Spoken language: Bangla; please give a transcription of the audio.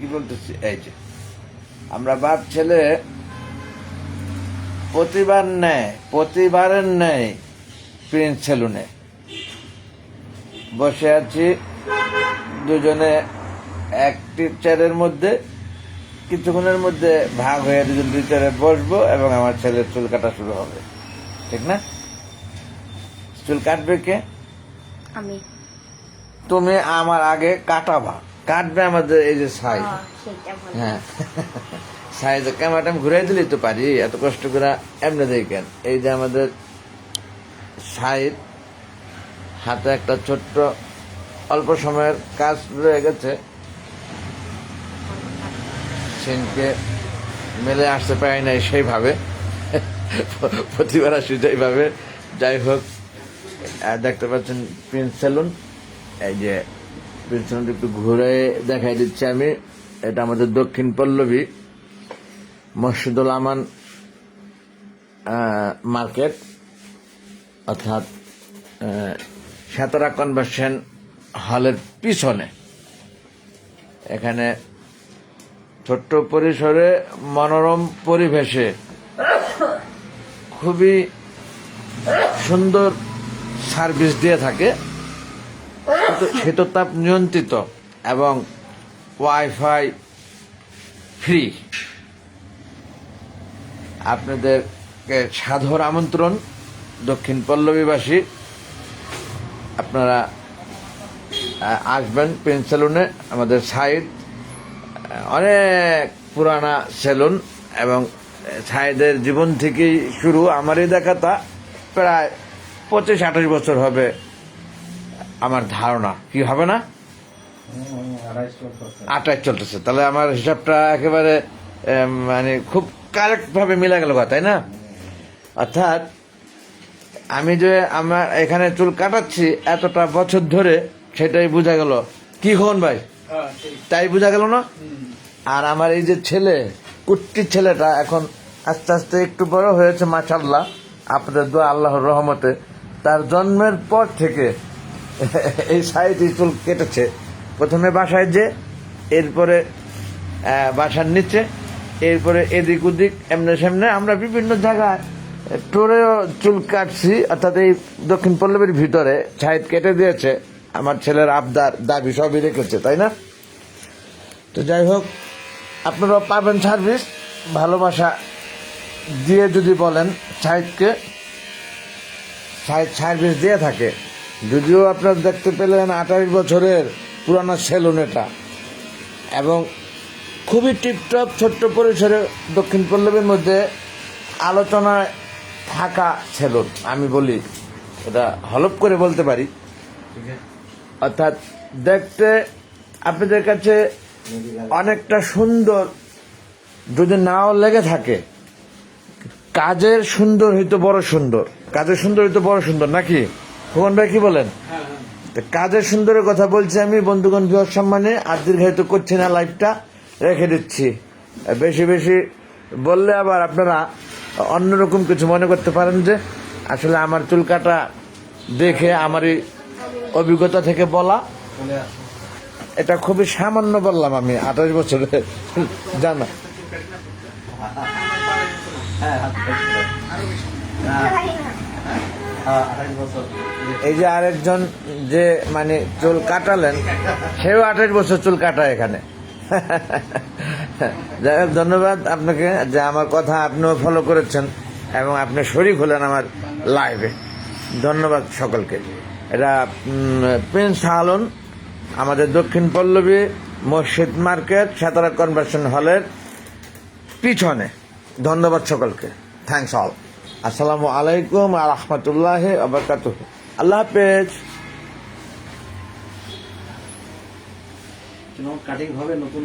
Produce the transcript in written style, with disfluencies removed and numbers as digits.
কি বলতেছি, এই যে আমরা বাপ ছেলে প্রতিবারের নেয় প্রিন্স সেলুনে বসে আছি দুজনে একটি চেয়ারের মধ্যে। কিছুক্ষণের মধ্যে ভাগ হয়ে দুজন দুই চেয়ারে বসবো এবং আমার ছেলের চুল কাটা শুরু হবে, ঠিক না? চুল কাটবে কে? আমি। তুমি আমার আগে কাটবে আমাদের এই যে সাই। হ্যাঁ, সাইজে ক্যামেরাটা আমি ঘুরাই দিলেই তো পারি, এত কষ্ট করে এমনি দেখেন। এই যে আমাদের সাইড হাতে একটা ছোট্ট অল্প সময়ের কাজ রয়ে গেছে, সেনকে মেলে আসতে পারি নাই সেইভাবে, প্রতিবার আসি সেইভাবে। যাই হোক, দেখতে পাচ্ছেন প্রিন্স সেলুন। এই যে প্রিন্স সেলুন একটু ঘুরে দেখাই দিচ্ছি আমি। এটা আমাদের দক্ষিণ পল্লবী মসজিদুল আমান মার্কেট, অর্থাৎ সাতারা কনভেনশন হলের পিছনে। এখানে ছোট্ট পরিসরে মনোরম পরিবেশে খুবই সুন্দর সার্ভিস দিয়ে থাকে, শীততাপ নিয়ন্ত্রিত এবং ওয়াইফাই ফ্রি। আপনাদেরকে সাদর আমন্ত্রণ দক্ষিণ পল্লবীবাসী, আপনারা আসবেন প্রিন্স সেলুনে। আমাদের সাইড অনেক পুরানা সেলুন এবং সাইদের জীবন থেকেই শুরু। আমারই দেখাতা প্রায় 25-28 বছর হবে আমার ধারণা, কি হবে না? 28 চলতেছে। তাহলে আমার হিসাবটা একেবারে মানে খুব কারেক্ট ভাবে মিলে গেল, তাই না? অর্থাৎ আমি যে আমার এখানে চুল কাটাচ্ছি এতটা বছর ধরে, সেটাই বোঝা গেল। কি হন ভাই, তাই বোঝা গেল না? আর আমার এই যে ছেলে, কুট্টির ছেলেটা এখন আস্তে আস্তে একটু বড় হয়েছে, মাশাআল্লাহ, আপনাদের দোয়া, আল্লাহর রহমতে। তার জন্মের পর থেকে এই সাইডে চুল কেটেছে। প্রথমে বাসায় যে, এরপরে বাসার নিচে, এরপরে এদিক ওদিক, এমনি সামনে আমরা বিভিন্ন জায়গায় টোরেও চুল কাটছি। অর্থাৎ এই দক্ষিণ পল্লবীর ভিতরে সাইড কেটে দিয়েছে, আমার ছেলের আবদার দাবি সবই রেখেছে, তাই না? তো যাই হোক, আপনারাও পাবেন সার্ভিস। ভালোবাসা দিয়ে যদি বলেন সাইডকে, সাইড সার্ভিস দিয়ে থাকে। যদিও আপনারা দেখতে পেলেন 28 বছরের পুরানো সেলুন এটা, এবং খুবই টিপটপ ছোট্ট পরিসরে দক্ষিণ পল্লবীর মধ্যে আলোচনায় থাকা সেলুন। আমি বলি, এটা হলপ করে বলতে পারি। অর্থাৎ দেখতে আপনাদের কাছে অনেকটা সুন্দর যদি নাও লেগে থাকে, কাজের সুন্দর হইতো বড় সুন্দর, কাজের সুন্দর হইতো বড় সুন্দর, নাকি ভুবন ভাই, কি বলেন? কাজের সুন্দরের কথা বলছি আমি, বন্ধুগণ, বিহার সম্মানে। আর দীর্ঘায়িত করছি না, লাইভটা রেখে দিচ্ছি। বেশি বেশি বললে আবার আপনারা অন্যরকম কিছু মনে করতে পারেন, যে আসলে আমার চুল কাটা দেখে আমারই অভিজ্ঞতা থেকে বলা। এটা খুবই সামান্য বললাম আমি, 28 বছরে জানা। এই যে আরেকজন যে মানে চুল কাটালেন, সেও 28 বছর চুল কাটা এখানে। যাই হোক, ধন্যবাদ আপনাকে যে আমার কথা আপনিও ফলো করেছেন এবং আপনি শরীক হলেন আমার লাইভে। ধন্যবাদ সকলকে। এটা প্রিন্স সালন, আমাদের দক্ষিণ পল্লবী মসজিদ মার্কেট, সাতারা কনভেনশন হলের পিছনে। ধন্যবাদ সকলকে। Thanks all. আসসালামু আলাইকুম ওয়া রাহমাতুল্লাহি ওয়া বারাকাতুহু। আল্লাহ হাফেজ। কাটিং হবে নতুন